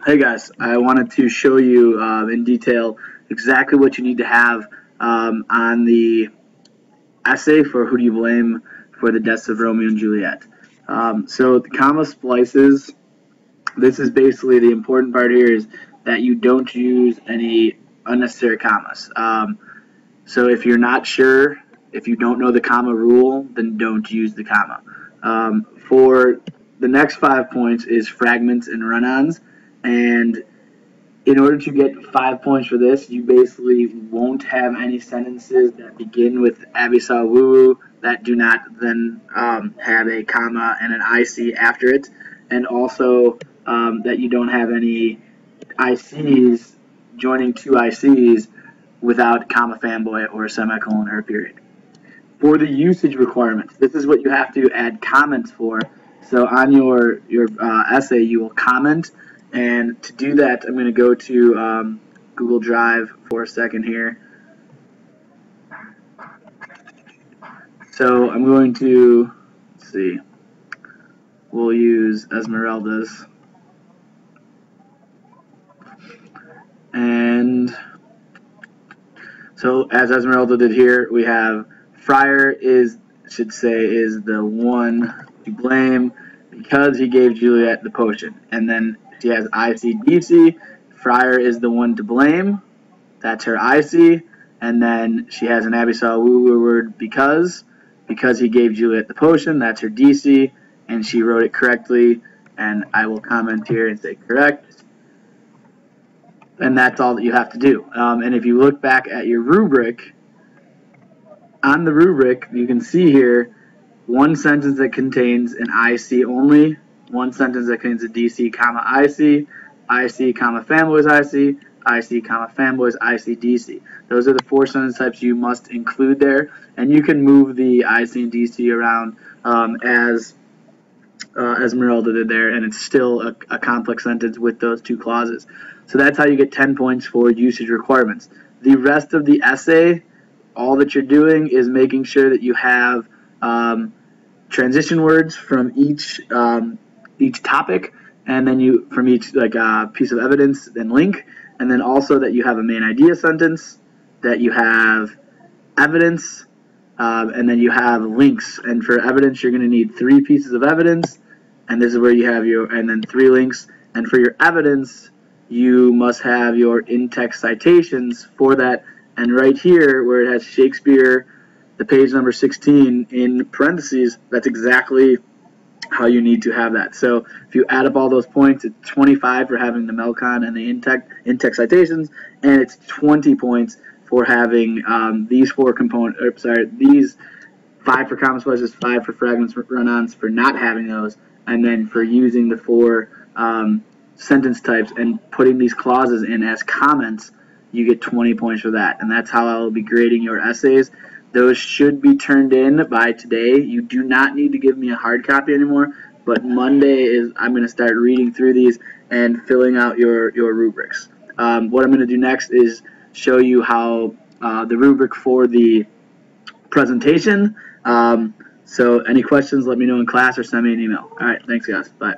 Hey guys, I wanted to show you in detail exactly what you need to have on the essay for Who Do You Blame for the Deaths of Romeo and Juliet. So the comma splices, this is basically the important part here is that you don't use any unnecessary commas. So if you're not sure, if you don't know the comma rule, then don't use the comma. For the next 5 points is fragments and run-ons, and in order to get 5 points for this, you basically won't have any sentences that begin with Abby saw woo woo that do not then have a comma and an IC after it, and also that you don't have any ICs joining two ICs without comma fanboy or a semicolon or a period. For the usage requirements, this is what you have to add comments for. So on your essay, you will comment, and to do that, I'm going to go to Google Drive for a second here. So I'm going to, let's see, we'll use Esmeralda's. And so as Esmeralda did here, we have Friar should say is the one to blame because he gave Juliet the potion. And then she has ICDC. Friar is the one to blame. That's her IC. And then she has an Abby saw woo woo word because he gave Juliet the potion. That's her DC. And she wrote it correctly. And I will comment here and say correct. And that's all that you have to do. And if you look back at your rubric, on the rubric, you can see here one sentence that contains an IC only, one sentence that contains a DC, comma IC, IC, comma fanboys IC, IC, comma fanboys IC, DC. Those are the 4 sentence types you must include there, and you can move the IC and DC around as Esmeralda did there, and it's still a complex sentence with those 2 clauses. So that's how you get 10 points for usage requirements. The rest of the essay, all that you're doing is making sure that you have transition words from each topic, and then you from each piece of evidence and link, and then also that you have a main idea sentence, that you have evidence, and then you have links. And for evidence, you're going to need 3 pieces of evidence, and this is where you have and then 3 links. And for your evidence, you must have your in-text citations for that. And right here, where it has Shakespeare, the page number 16 in parentheses, that's exactly how you need to have that. So if you add up all those points, it's 25 for having the Melcon and the in-text citations, and it's 20 points for having these 4 components, these 5 for comma splices, 5 for fragments, run-ons for not having those, and then for using the 4 sentence types and putting these clauses in as comments, you get 20 points for that. And that's how I'll be grading your essays. Those should be turned in by today. You do not need to give me a hard copy anymore, but Monday I'm going to start reading through these and filling out your rubrics. What I'm going to do next is show you how the rubric for the presentation. So any questions, let me know in class or send me an email. All right, thanks guys. Bye.